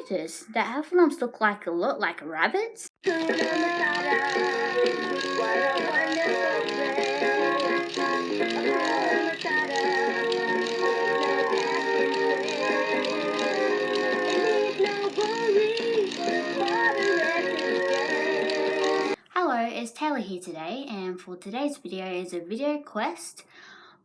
noticed that heffalumps look a lot like rabbits? Hello, it's Taylor here today, and for today's video is a video quest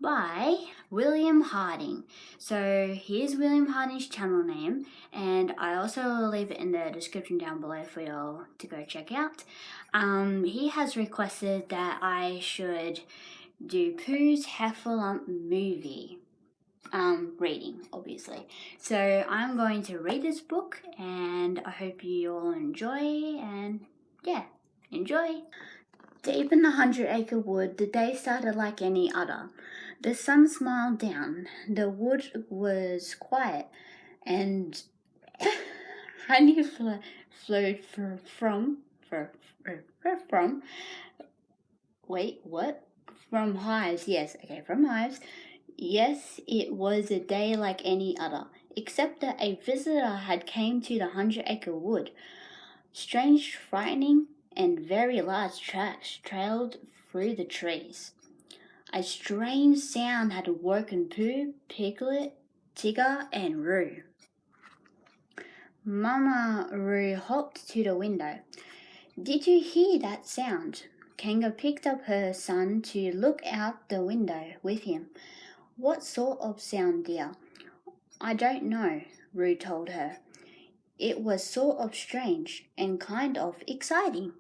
by William Harding. So here's William Harding's channel name, and I also will leave it in the description down below for y'all to go check out. He has requested that I should do Pooh's Heffalump movie reading, obviously. So I'm going to read this book, and I hope you all enjoy, and yeah, enjoy. Deep in the 100-acre wood, the day started like any other. The sun smiled down. The wood was quiet, and honey flowed from hives. Yes, okay, from hives. Yes, it was a day like any other, except that a visitor had came to the 100-acre wood. Strange, frightening, and very large tracks trailed through the trees. A strange sound had awoken Pooh, Piglet, Tigger, and Roo. Mama Roo hopped to the window. "Did you hear that sound?" Kanga picked up her son to look out the window with him. "What sort of sound, dear?" "I don't know," Roo told her. "It was sort of strange and kind of exciting."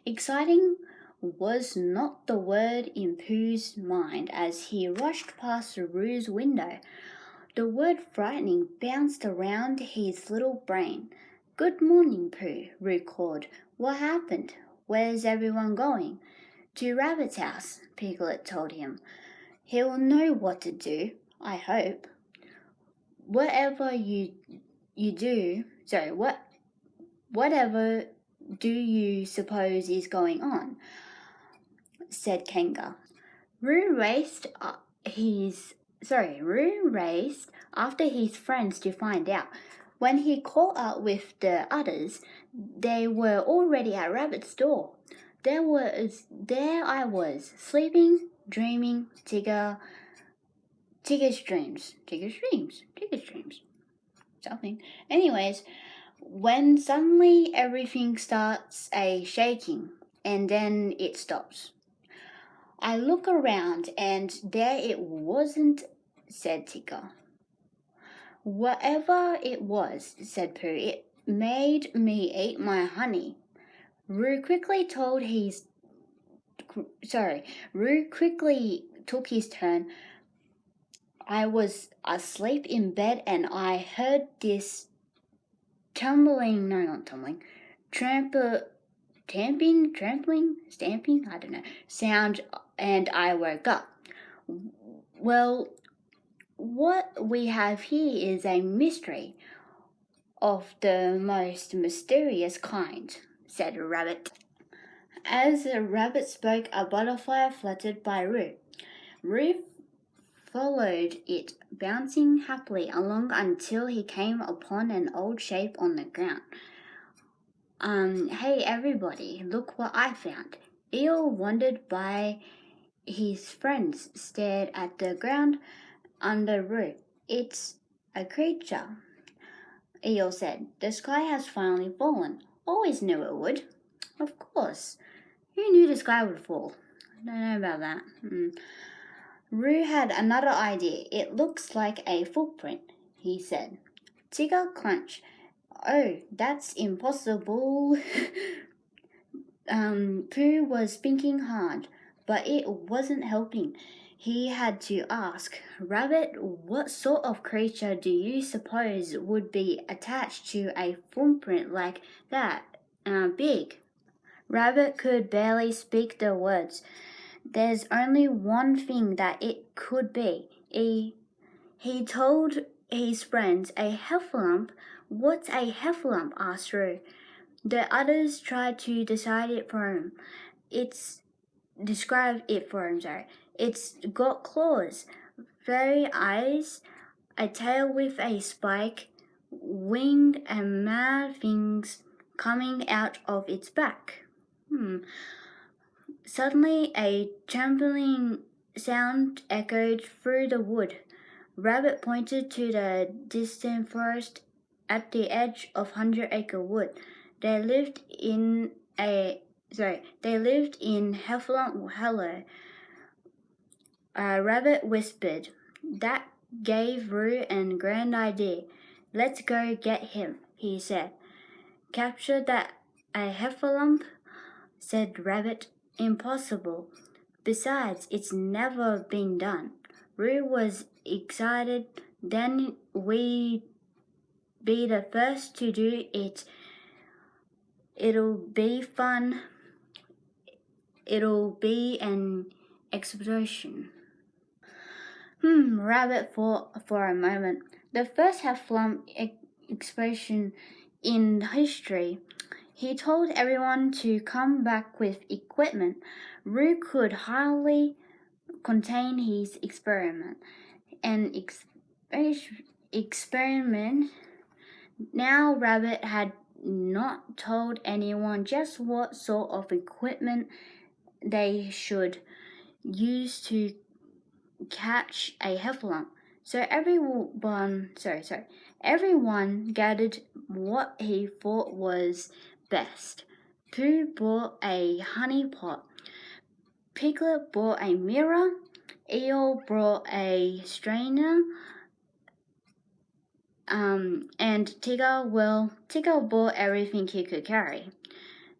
Exciting was not the word in Pooh's mind as he rushed past Roo's window. The word frightening bounced around his little brain. "Good morning, Pooh," Roo called. "What happened? Where's everyone going?" "To Rabbit's house," Piglet told him. "He'll know what to do, I hope." Whatever do you suppose is going on?" said Kanga. Roo raced after his friends to find out. When he caught up with the others, they were already at Rabbit's door. There I was, sleeping, dreaming, Tigger's dreams. Something. Anyways, when suddenly everything starts shaking, and then it stops. I look around, and there it wasn't, said Tigger. "Whatever it was," said Pooh, "it made me eat my honey." Roo quickly took his turn. "I was asleep in bed, and I heard this stamping, I don't know, sound, and I woke up." "Well, what we have here is a mystery of the most mysterious kind," said a rabbit. As the rabbit spoke, a butterfly fluttered by Roo. Roo followed it, bouncing happily along until he came upon an old shape on the ground. "Hey everybody, look what I found." Eel wandered by. His friends stared at the ground under Roo. "It's a creature," Eel said. "The sky has finally fallen. Always knew it would." "Of course. Who knew the sky would fall?" "I don't know about that." Roo had another idea. "It looks like a footprint," he said. Tigger crunched. "Oh, that's impossible." Pooh was thinking hard, but it wasn't helping. He had to ask, "Rabbit, what sort of creature do you suppose would be attached to a footprint like that, big?" Rabbit could barely speak the words. "There's only one thing that it could be." He told his friends. "A heffalump." "What's a heffalump?" asked Roo. The others tried to describe it for him. It's got claws, furry eyes, a tail with a spike, winged and mad things coming out of its back. Suddenly a trembling sound echoed through the wood. Rabbit pointed to the distant forest at the edge of 100-Acre Wood. They lived in Heffalump Hollow. Rabbit whispered. That gave Roo a grand idea. Let's go get him, he said. Capture that a Heffalump, said Rabbit. Impossible. Besides, it's never been done. Roo was excited. Then we be the first to do it. It'll be fun. It'll be an explosion. Rabbit thought for a moment. The first Heffalump explosion in history. He told everyone to come back with equipment. Roo could hardly contain his experiment. Experiment. Now Rabbit had not told anyone just what sort of equipment they should use to catch a Heffalump. So everyone gathered what he thought was best. Pooh bought a honey pot. Piglet bought a mirror. Eel brought a strainer. And Tigger bought everything he could carry.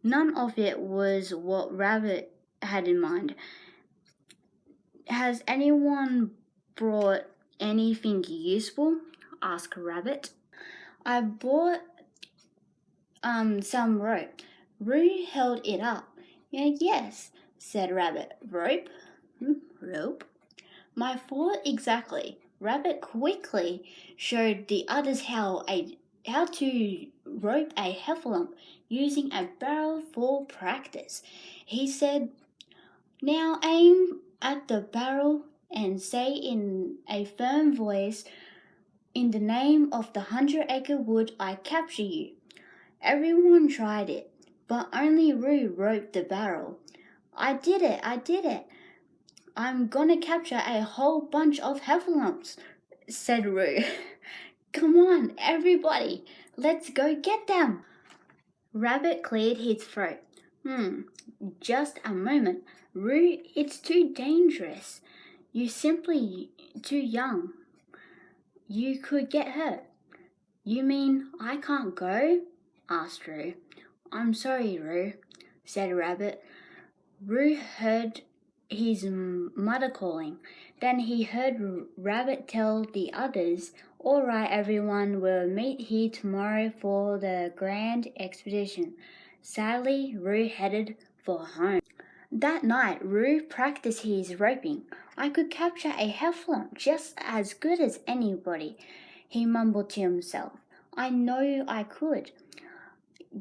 None of it was what Rabbit had in mind. Has anyone brought anything useful? Asked Rabbit. I bought some rope. Roo held it up. Yes, said Rabbit. Rope? Rope? My thought exactly. Rabbit quickly showed the others how to rope a Heffalump using a barrel for practice. He said, now aim at the barrel and say in a firm voice, in the name of the 100-Acre Wood, I capture you. Everyone tried it, but only Roo roped the barrel. I did it. I'm gonna capture a whole bunch of Heffalumps, said Roo. Come on, everybody, let's go get them. Rabbit cleared his throat. Just a moment. Roo, it's too dangerous. You're simply too young. You could get hurt. You mean I can't go? Asked Roo. I'm sorry, Roo, said Rabbit. Roo heard his mother calling. Then he heard Rabbit tell the others, all right, everyone, we'll meet here tomorrow for the grand expedition. Sadly, Roo headed for home. That night, Roo practiced his roping. I could capture a Heffalump just as good as anybody, he mumbled to himself. I know I could.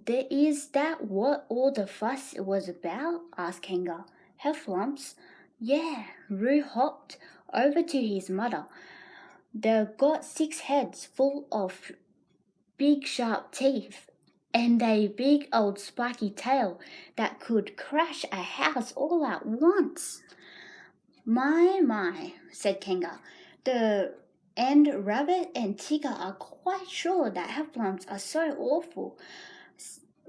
Is that what all the fuss was about? Asked Kanga. Heffalumps? Yeah, Roo hopped over to his mother. They've got 6 heads full of big sharp teeth and a big old spiky tail that could crash a house all at once. My, said Kanga. And Rabbit and Tigger are quite sure that Heffalumps are so awful.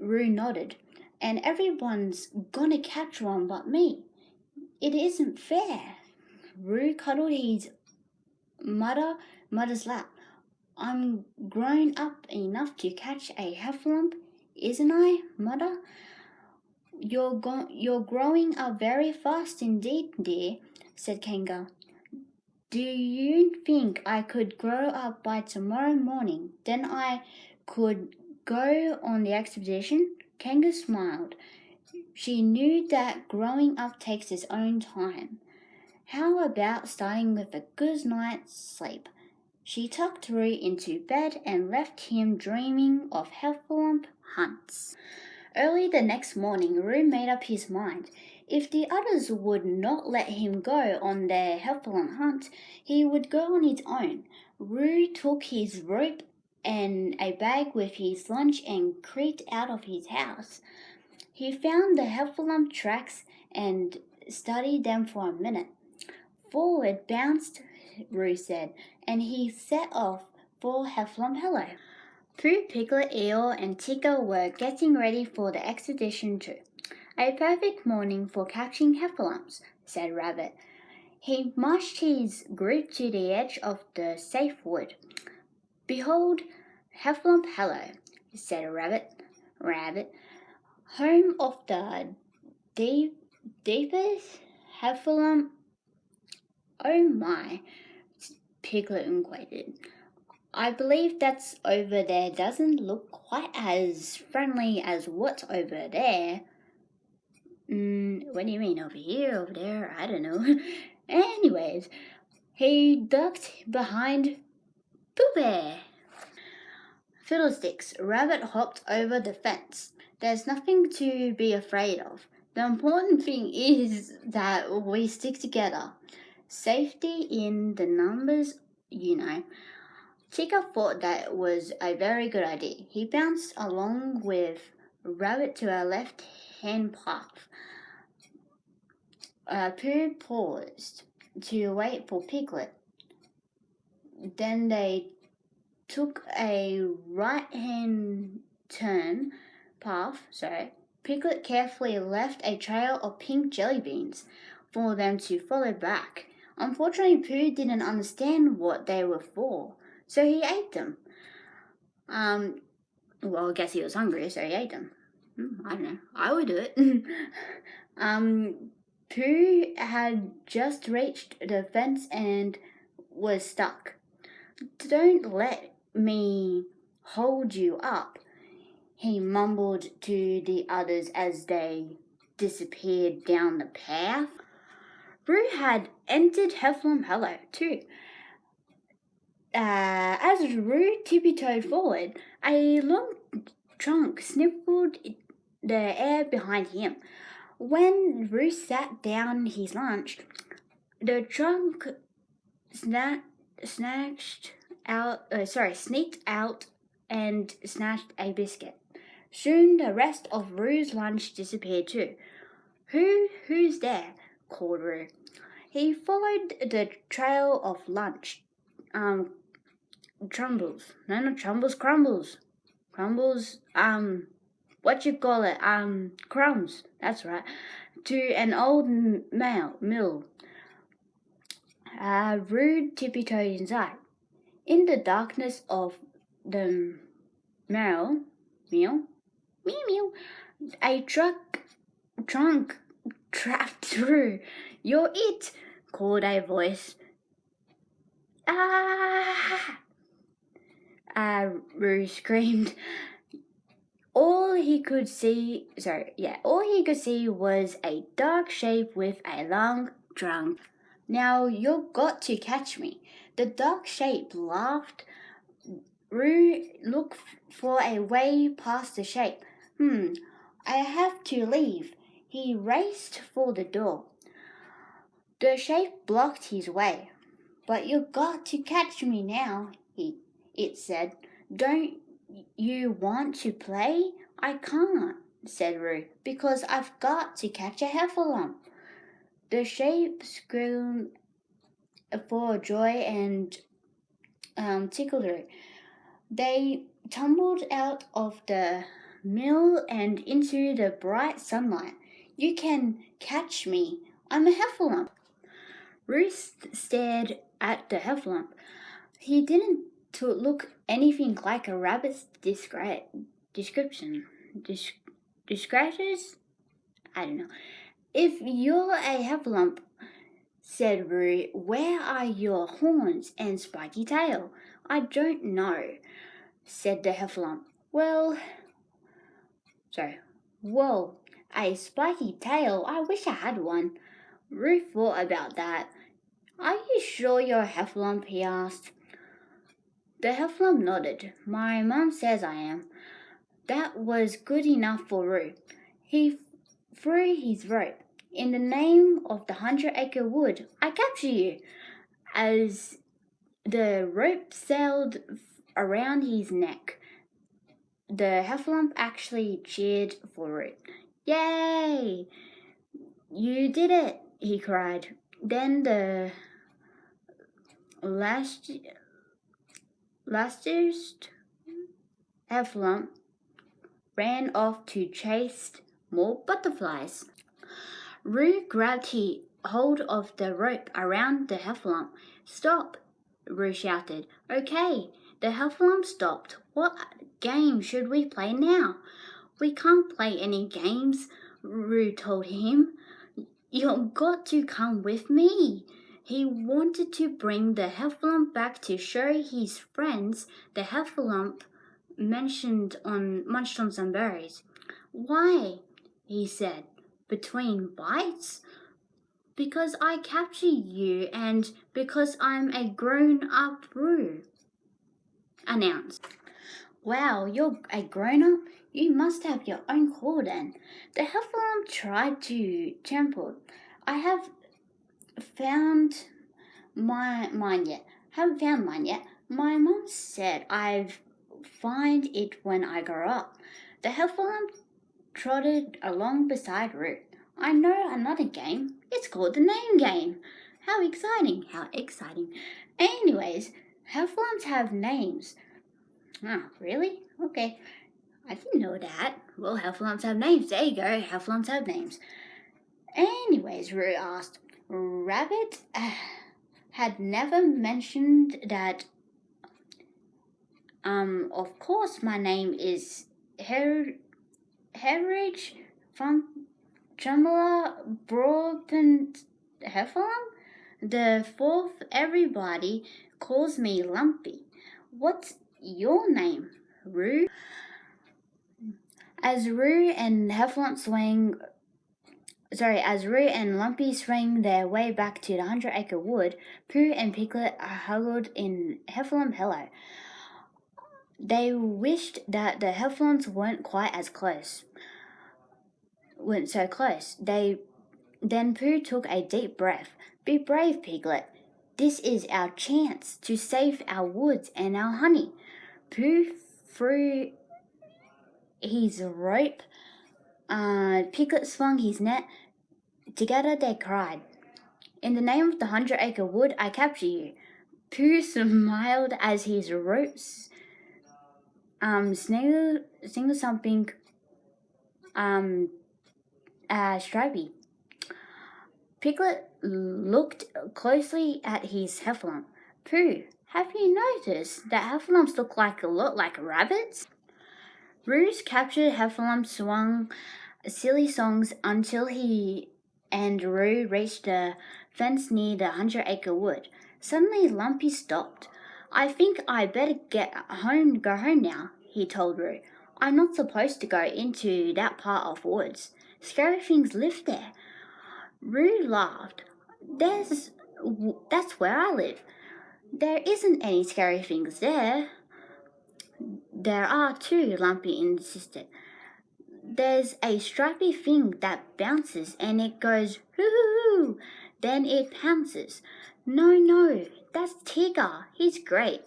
Roo nodded. And everyone's gonna catch one but me. It isn't fair. Roo cuddled his mother's lap. I'm grown up enough to catch a Heffalump, isn't I, Mother? You're growing up very fast indeed, dear, said Kanga. Do you think I could grow up by tomorrow morning? Then I could go on the expedition? Kanga smiled. She knew that growing up takes its own time. How about starting with a good night's sleep? She tucked Roo into bed and left him dreaming of Heffalump hunts. Early the next morning, Roo made up his mind. If the others would not let him go on their Heffalump hunt, he would go on his own. Roo took his rope and a bag with his lunch and creaked out of his house. He found the Heffalump tracks and studied them for a minute. Forward bounced, Roo said, and he set off for Heffalump Hollow. Pooh, Piglet, Eel, and Tigger were getting ready for the expedition too. A perfect morning for catching heffalumps, said Rabbit. He marched his group to the edge of the safe wood. Behold, Heffalump Hollow, said Rabbit, home of the deepest heffalump. Oh my, Piglet inquired. I believe that's over there doesn't look quite as friendly as what's over there. What do you mean, over here, over there? I don't know. Anyways, he ducked behind Pooh Bear. Fiddlesticks, Rabbit hopped over the fence. There's nothing to be afraid of. The important thing is that we stick together. Safety in the numbers, you know. Tigger thought that was a very good idea. He bounced along with Rabbit to a left-hand path. Pooh paused to wait for Piglet. Then they took a right-hand turn path. Piglet carefully left a trail of pink jelly beans for them to follow back. Unfortunately, Pooh didn't understand what they were for, so he ate them. Well, I guess he was hungry, so he ate them. I don't know. I would do it. Pooh had just reached the fence and was stuck. Don't let me hold you up, he mumbled to the others as they disappeared down the path. Roo had entered Heffalump Hollow too. As Roo tiptoed forward, a long trunk sniffled the air behind him. When Roo sat down his lunch, the trunk sneaked out and snatched a biscuit. Soon the rest of Roo's lunch disappeared too. Who's there? Called Roo. He followed the trail of lunch. Crumbles. No, not Trumbles, Crumbles. Crumbles, crumbs. That's right. To an old mill. Roo tiptoed inside. In the darkness of the mill, a trunk trapped through. You're it, called a voice. Roo screamed. All he could see was a dark shape with a long trunk. Now you've got to catch me. The dark shape laughed. Roo looked for a way past the shape. I have to leave. He raced for the door. The shape blocked his way. But you've got to catch me now, it said. Don't you want to play? I can't, said Roo, because I've got to catch a heffalump. The shape screamed for joy and tickled Roo. They tumbled out of the mill and into the bright sunlight. You can catch me. I'm a heffalump. Roo stared at the heffalump. He didn't look anything like a rabbit's description. Descriptors? I don't know. If you're a heffalump, said Roo, where are your horns and spiky tail? I don't know, said the heffalump. Well, a spiky tail. I wish I had one. Roo thought about that. Are you sure you're a heffalump? He asked. The heffalump nodded. My mum says I am. That was good enough for Roo. He threw his rope. In the name of the 100-acre wood, I capture you. As the rope sailed around his neck. The Heffalump actually cheered for it. Yay! You did it, he cried. Then the lastest Heffalump ran off to chase more butterflies. Roo grabbed hold of the rope around the Heffalump. Stop, Roo shouted. Okay, the Heffalump stopped. What game should we play now? We can't play any games, Roo told him. You've got to come with me. He wanted to bring the Heffalump back to show his friends the Heffalump munched on some berries. Why? He said. Between bites? Because I captured you and because I'm a grown-up Roo, announced. Wow, you're a grown-up? You must have your own call then. The Heffalump tried to temple. I haven't found mine yet. My mom said I'd find it when I grow up. The Heffalump trotted along beside Roo. I know another game. It's called the name game. How exciting, how exciting. Anyways, Heffalumps have names. Ah, really? Okay. I didn't know that. Well, Heffalumps have names. There you go. Heffalumps have names. Anyways, Roo asked. Rabbit had never mentioned that. Of course, my name is Heritage from Chandler Broadbent Heffalump. The fourth everybody calls me Lumpy. What's your name, Roo? As Roo and Lumpy swing their way back to the 100-acre wood, Pooh and Piglet huddled in Heffalump Hello. They wished that the Heffalumps weren't so close. Then Pooh took a deep breath. Be brave, Piglet. This is our chance to save our woods and our honey. Pooh threw his rope. Piglet swung his net. Together they cried. In the name of the 100-acre wood, I capture you. Pooh smiled as his ropes single something Stripey. Piglet looked closely at his Heffalump. Pooh, have you noticed that Heffalumps look a lot like rabbits? Roo's captured Heffalump swung silly songs until he and Roo reached the fence near the 100-acre wood. Suddenly, Lumpy stopped. I think I better go home now, he told Roo. I'm not supposed to go into that part of woods. Scary things live there. Roo laughed. That's where I live. There isn't any scary things there. There are too, Lumpy insisted. There's a stripy thing that bounces and it goes hoo-hoo-hoo. Then it pounces. No, that's Tigger. He's great.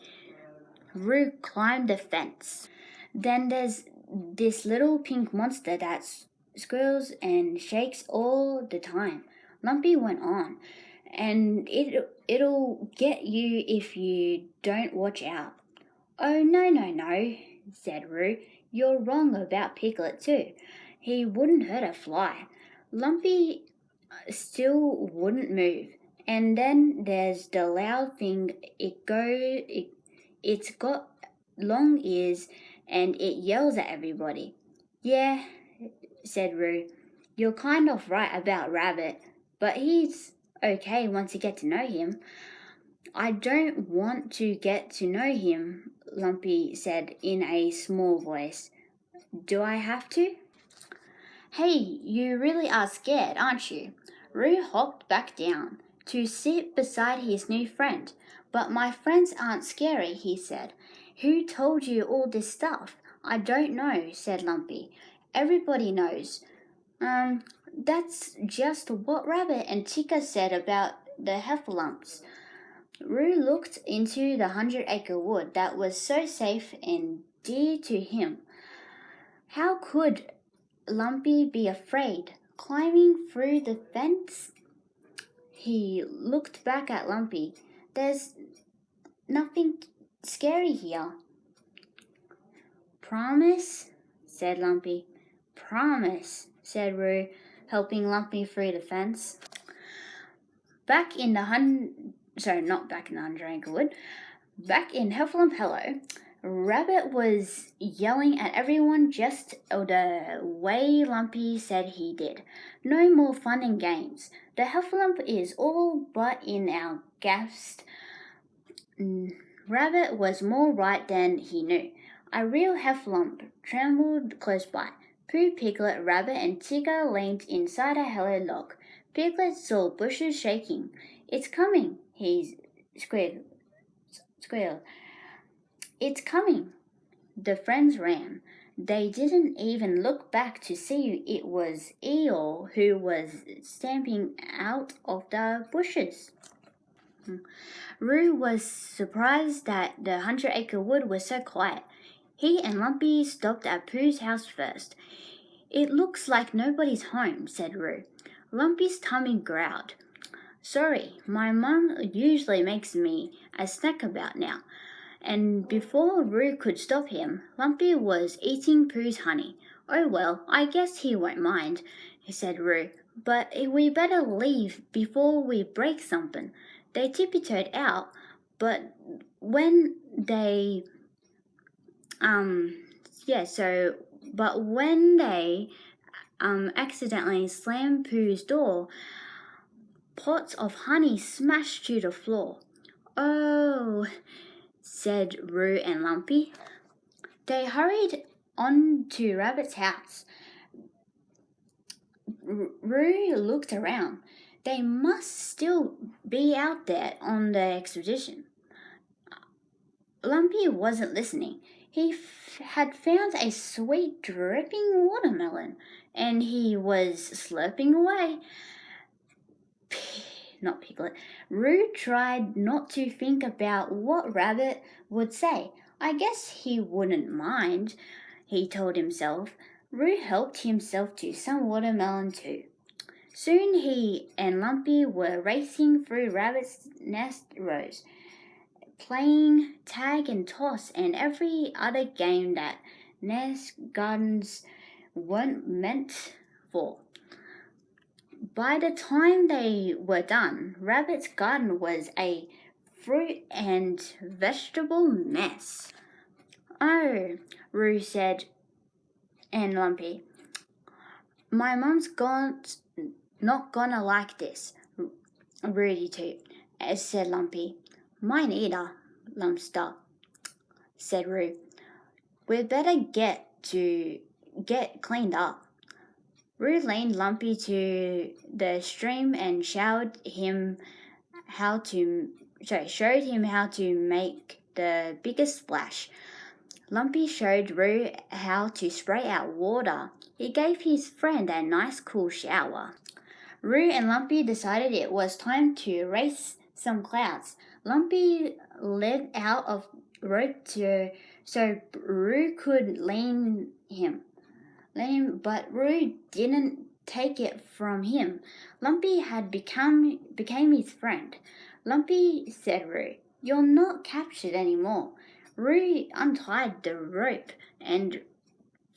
Roo climbed the fence. Then there's this little pink monster that squeals and shakes all the time. Lumpy went on. And it'll get you if you don't watch out. Oh, no, said Roo. You're wrong about Piglet too. He wouldn't hurt a fly. Lumpy still wouldn't move. And then there's the loud thing. It's got long ears and it yells at everybody. Yeah, said Roo. You're kind of right about Rabbit, but he's okay once you get to know him. I don't want to get to know him, Lumpy said in a small voice. Do I have to? Hey, you really are scared, aren't you? Roo hopped back down to sit beside his new friend. But my friends aren't scary, he said. Who told you all this stuff? I don't know, said Lumpy. Everybody knows. That's just what Rabbit and Chica said about the Heffalumps. Roo looked into the 100-acre wood that was so safe and dear to him. How could Lumpy be afraid? Climbing through the fence? He looked back at Lumpy. There's nothing scary here. Promise? Said Lumpy. Promise, said Roo, helping Lumpy through the fence. Back in 100-acre wood, back in Heffalump Hollow, Rabbit was yelling at everyone just the way Lumpy said he did. No more fun and games. The Heffalump is all but in our gaffs. Rabbit was more right than he knew. A real Heffalump trembled close by. Pooh, Piglet, Rabbit, and Tigger leaned inside a hollow log. Piglet saw bushes shaking. It's coming, he squealed. It's coming. The friends ran. They didn't even look back to see it was Eeyore who was stamping out of the bushes. Roo was surprised that the 100-acre wood was so quiet. He and Lumpy stopped at Pooh's house first. It looks like nobody's home, said Roo. Lumpy's tummy growled. Sorry, my mum usually makes me a snack about now. And before Roo could stop him, Lumpy was eating Pooh's honey. Oh well, I guess he won't mind, said Roo. But we better leave before we break something. They tiptoed out, but when they accidentally slammed Pooh's door, pots of honey smashed to the floor. Oh, said Roo and Lumpy. They hurried on to Rabbit's house. Roo looked around. They must still be out there on the expedition. Lumpy wasn't listening. He had found a sweet dripping watermelon, and he was slurping away. Not Piglet. Roo tried not to think about what Rabbit would say. I guess he wouldn't mind, he told himself. Roo helped himself to some watermelon too. Soon he and Lumpy were racing through Rabbit's nest rows, playing tag and toss and every other game that nest gardens weren't meant for. By the time they were done, Rabbit's garden was a fruit and vegetable mess. Oh, Roo said, and Lumpy, my mum's not gonna like this. Rudy too, said Lumpy. Mine either, Lumpster, said Roo. We'd better get cleaned up. Roo leaned Lumpy to the stream and showed him how to make the biggest splash. Lumpy showed Roo how to spray out water. He gave his friend a nice cool shower. Roo and Lumpy decided it was time to race some clouds. Lumpy led out of rope so Roo could lean him, but Roo didn't take it from him. Lumpy had became his friend. Lumpy, said Roo, you're not captured anymore. Roo untied the rope and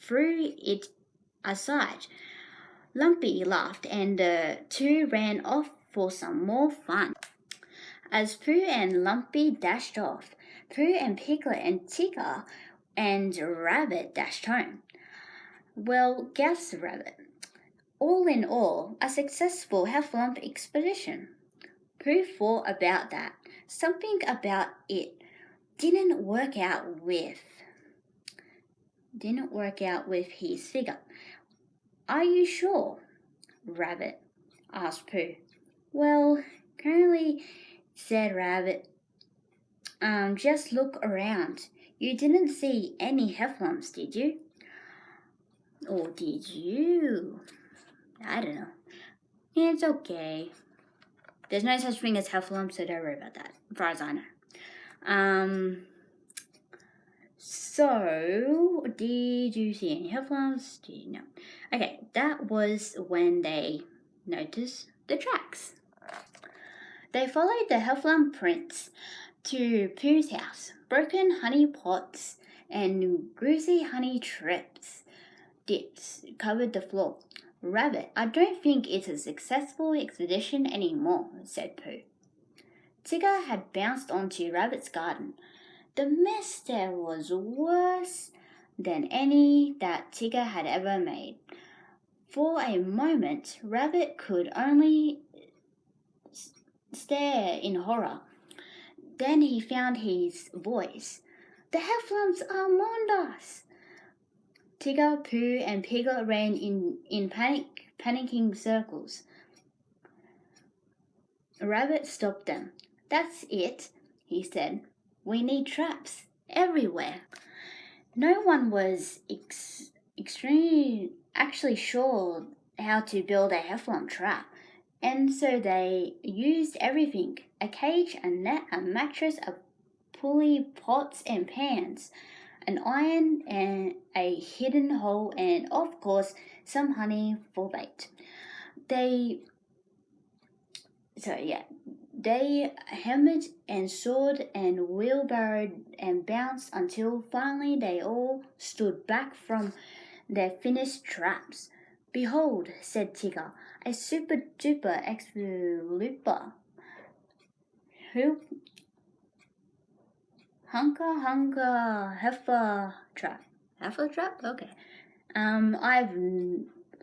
threw it aside. Lumpy laughed and the two ran off for some more fun. As Pooh and Lumpy dashed off, Pooh and Piglet and Tigger and Rabbit dashed home. Well, gasped Rabbit. All in all, a successful Heffalump expedition. Pooh thought about that. Something about it didn't work out with his figure. Are you sure? Rabbit asked Pooh. Well, currently, said Rabbit. Just look around. You didn't see any Heffalumps, did you? Or did you? I don't know. It's okay. There's no such thing as Heffalump, so don't worry about that, as far as I know. So, did you see any Heffalumps? No. Okay, that was when they noticed the tracks. They followed the Heffalump prints to Pooh's house. Broken honey pots and greasy honey dips covered the floor. Rabbit, I don't think it's a successful expedition anymore, said Pooh. Tigger had bounced onto Rabbit's garden. The mess there was worse than any that Tigger had ever made. For a moment, Rabbit could only stare in horror. Then he found his voice. The Heffalumps are among us! Tigger, Pooh, and Piglet ran in panicking circles. Rabbit stopped them. That's it, he said. We need traps everywhere. No one was actually sure how to build a Heffalump trap, and so they used everything: a cage, a net, a mattress, a pulley, pots and pans, an iron and a hidden hole, and of course some honey for bait. They hammered and sawed and wheelbarrowed and bounced until finally they all stood back from their finished traps. Behold, said Tigger, a super duper Heffalump. Hunker heifer trap. Heifer trap? Okay. I've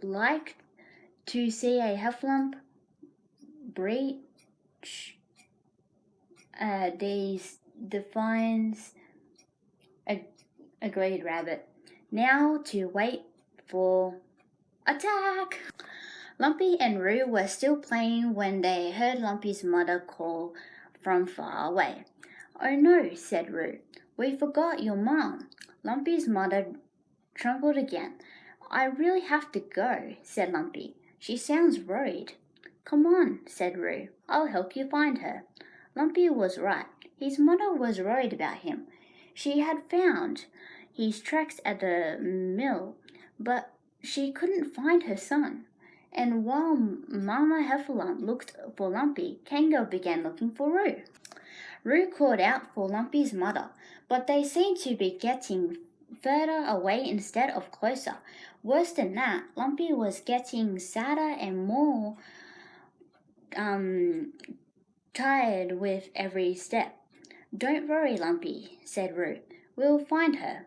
liked to see a Heffalump breach these defines, agreed Rabbit. Now to wait for attack. Lumpy and Roo were still playing when they heard Lumpy's mother call from far away. Oh no, said Roo. We forgot your mom. Lumpy's mother trembled again. I really have to go, said Lumpy. She sounds worried. Come on, said Roo. I'll help you find her. Lumpy was right. His mother was worried about him. She had found his tracks at the mill, but she couldn't find her son. And while Mama Heffalump looked for Lumpy, Kango began looking for Roo. Roo called out for Lumpy's mother, but they seemed to be getting further away instead of closer. Worse than that, Lumpy was getting sadder and more tired with every step. Don't worry, Lumpy, said Roo. We'll find her.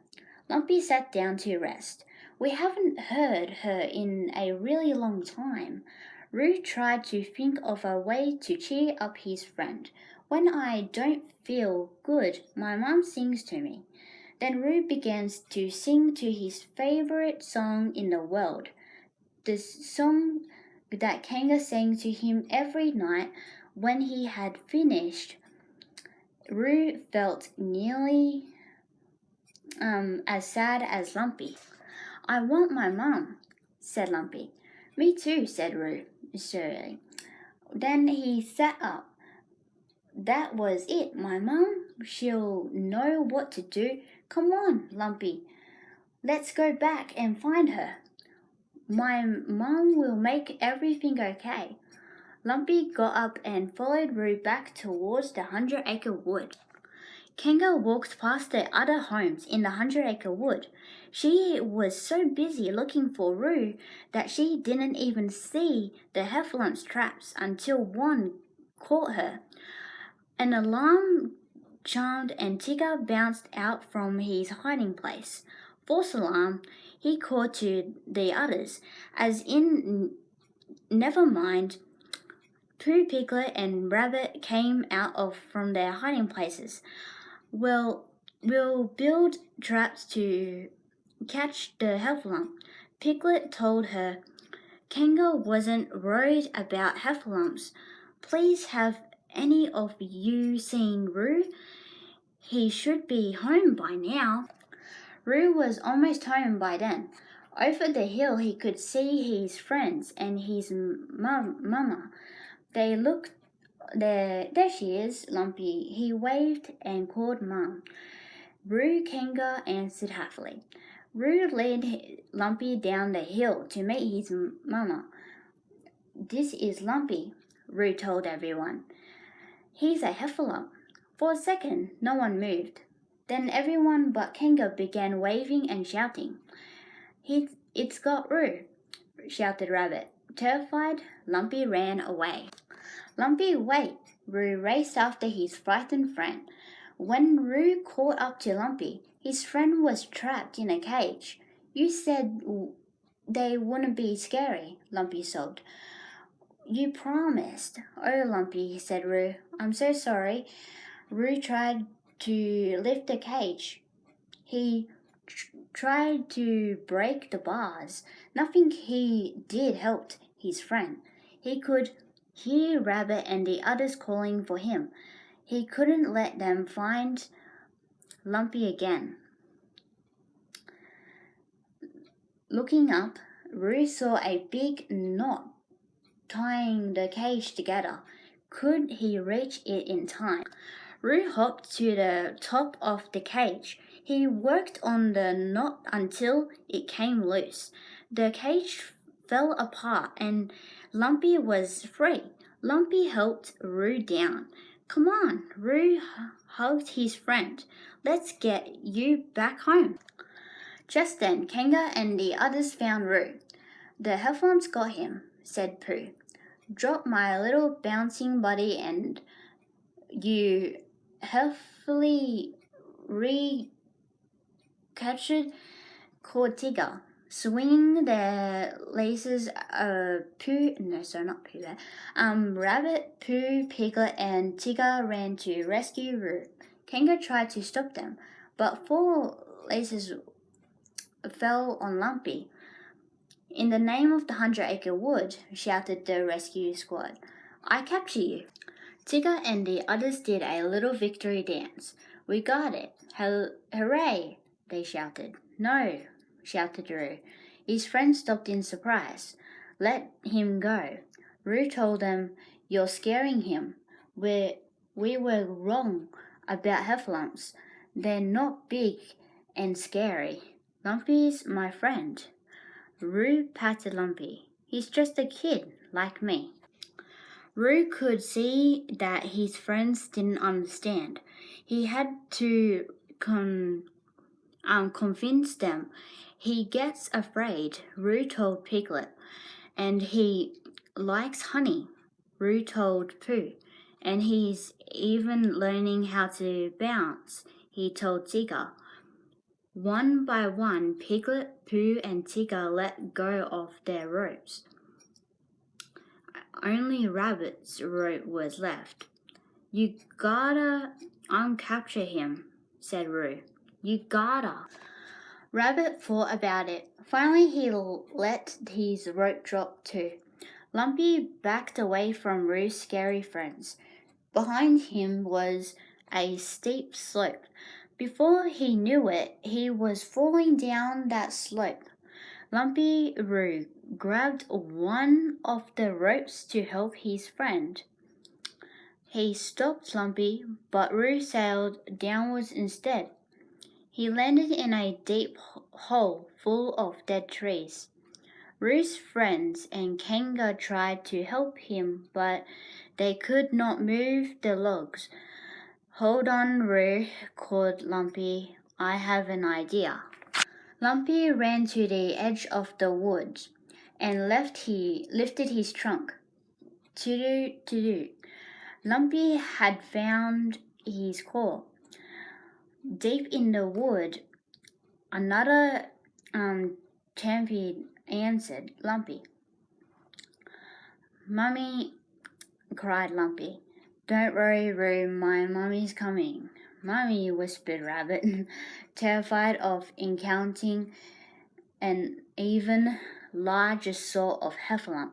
Lumpy sat down to rest. We haven't heard her in a really long time. Roo tried to think of a way to cheer up his friend. When I don't feel good, my mom sings to me. Then Roo begins to sing to his favorite song in the world, the song that Kanga sang to him every night. When he had finished, Roo felt nearly as sad as Lumpy. I want my mum, said Lumpy. Me too, said Roo, surely. Then he sat up. That was it, my mum. She'll know what to do. Come on, Lumpy. Let's go back and find her. My mum will make everything okay. Lumpy got up and followed Roo back towards the 100-acre wood. Kanga walked past the other homes in the 100-acre wood. She was so busy looking for Roo that she didn't even see the Heffalump's traps until one caught her. An alarm chimed and Tigger bounced out from his hiding place. False alarm, he called to the others, as in, never mind. Pooh, Piglet, and Rabbit came out from their hiding places. We'll build traps to catch the Heffalump, Piglet told her. Kanga wasn't worried about Heffalumps. Please, have any of you seen Roo? He should be home by now. Roo was almost home by then. Over the hill he could see his friends and his mama. They looked There she is, Lumpy. He waved and called Mum. Roo Kanga answered happily. Roo led Lumpy down the hill to meet his mama. This is Lumpy, Roo told everyone. He's a Heffalump. For a second, no one moved. Then everyone but Kanga began waving and shouting. It's got Roo, shouted Rabbit. Terrified, Lumpy ran away. Lumpy, wait! Roo raced after his frightened friend. When Roo caught up to Lumpy, his friend was trapped in a cage. You said they wouldn't be scary, Lumpy sobbed. You promised. Oh, Lumpy, said Roo. I'm so sorry. Roo tried to lift the cage. He tried to break the bars. Nothing he did helped his friend. He could hear Rabbit and the others calling for him. He couldn't let them find Lumpy again. Looking up, Roo saw a big knot tying the cage together. Could he reach it in time? Roo hopped to the top of the cage. He worked on the knot until it came loose. The cage fell apart and Lumpy was free. Lumpy helped Roo down. Come on, Roo hugged his friend. Let's get you back home. Just then, Kanga and the others found Roo. The Heffalumps got him, said Pooh. Drop my little bouncing buddy and you helpfully recaptured called Tigger. Swinging their laces, Rabbit, Pooh, Piglet, and Tigger ran to rescue Roo. Kanga tried to stop them, but 4 laces fell on Lumpy. In the name of the 100-acre wood, shouted the rescue squad, I capture you. Tigger and the others did a little victory dance. We got it. Hooray, they shouted. No, shouted Roo. His friends stopped in surprise. Let him go. Roo told them, You're scaring him. We were wrong about Heffalumps. They're not big and scary. Lumpy's my friend. Roo patted Lumpy. He's just a kid, like me. Roo could see that his friends didn't understand. He had to convince them. He gets afraid, Roo told Piglet, and he likes honey, Roo told Pooh, and he's even learning how to bounce, he told Tigger. One by one, Piglet, Pooh, and Tigger let go of their ropes. Only Rabbit's rope was left. You gotta uncapture him, said Roo. You gotta. Rabbit thought about it. Finally, he let his rope drop too. Lumpy backed away from Roo's scary friends. Behind him was a steep slope. Before he knew it, he was falling down that slope. Lumpy Roo grabbed one of the ropes to help his friend. He stopped Lumpy, but Roo sailed downwards instead. He landed in a deep hole full of dead trees. Roo's friends and Kanga tried to help him, but they could not move the logs. Hold on, Roo, called Lumpy. I have an idea. Lumpy ran to the edge of the woods and lifted his trunk. Toot-toot. Lumpy had found his call. Deep in the wood, another champion answered Lumpy. Mummy, cried Lumpy. Don't worry, Roo, my mummy's coming. Mummy, whispered Rabbit, terrified of encountering an even larger sort of Heffalump.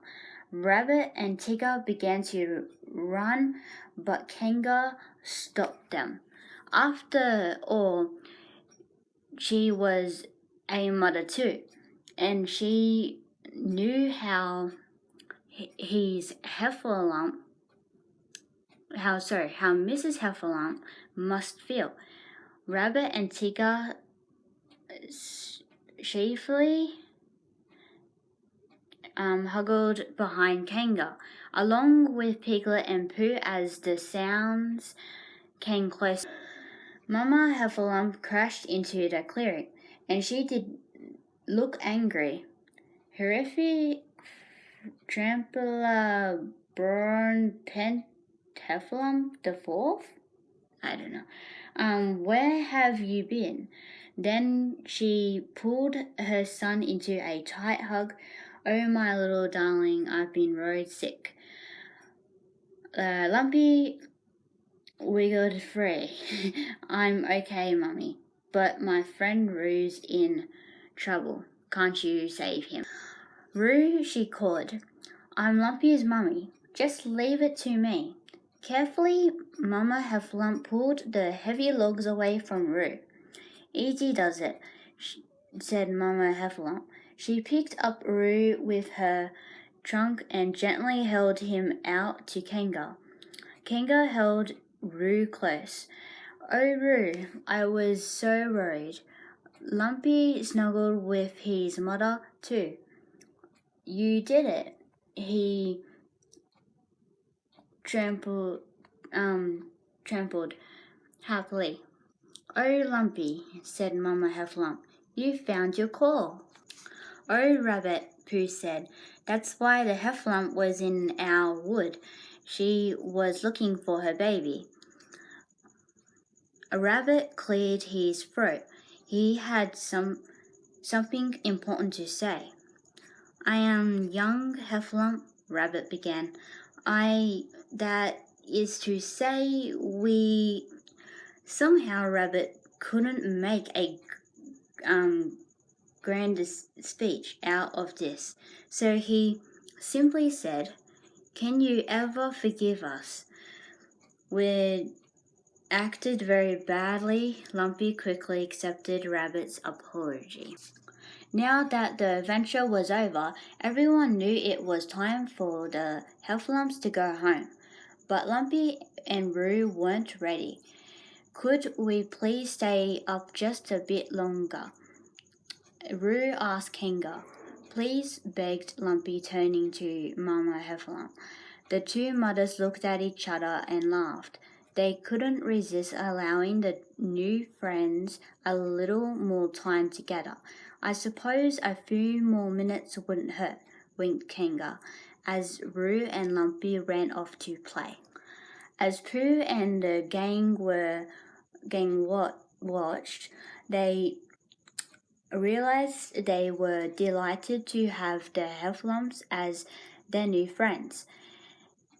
Rabbit and Tigger began to run, but Kanga stopped them. After all, she was a mother too, and she knew how his Heffalump how Mrs. Heffalump must feel. Rabbit and Tigger sheepishly huggled behind Kanga, along with Piglet and Pooh as the sounds came closer. Mama Heffalump crashed into the clearing, and she did look angry. Horrific Trampler Burn Pent Heffalump the Fourth? I don't know. Where have you been? Then she pulled her son into a tight hug. Oh, my little darling, I've been road sick. Lumpy wiggled free. I'm okay, Mummy, but my friend Rue's in trouble. Can't you save him? Rue, she called. I'm Lumpy's mummy. Just leave it to me. Carefully, Mama Heffalump pulled the heavy logs away from Rue. Easy does it, said Mama Heffalump. She picked up Rue with her trunk and gently held him out to Kanga. Kanga held Rue close. Oh, Rue, I was so worried. Lumpy snuggled with his mother too. You did it. He trampled happily. Oh, Lumpy, said Mama Heffalump, you found your call. Oh, Rabbit, Pooh said, that's why the Heffalump was in our wood. She was looking for her baby. A rabbit cleared his throat. He had something important to say. I am young Heffalump, Rabbit began. That is to say, we... Somehow Rabbit couldn't make a grand speech out of this, so he simply said, can you ever forgive us? We acted very badly. Lumpy quickly accepted Rabbit's apology. Now that the adventure was over, everyone knew it was time for the Heffalumps to go home. But Lumpy and Rue weren't ready. Could we please stay up just a bit longer? Rue asked Kanga. Please, begged Lumpy, turning to Mama Heffalump. The two mothers looked at each other and laughed. They couldn't resist allowing the new friends a little more time together. I suppose a few more minutes wouldn't hurt, winked Kanga, as Rue and Lumpy ran off to play. As Pooh and the gang watched, they realized they were delighted to have the Heffalumps as their new friends.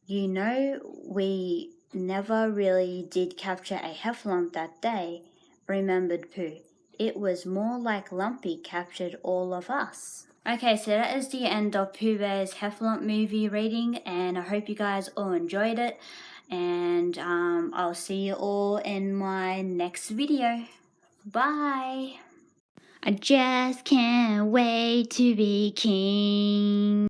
You know, we never really did capture a Heffalump that day, remembered Pooh. It was more like Lumpy captured all of us. Okay, so that is the end of Pooh Bear's Heffalump movie reading, and I hope you guys all enjoyed it. And I'll see you all in my next video. Bye! I just can't wait to be king.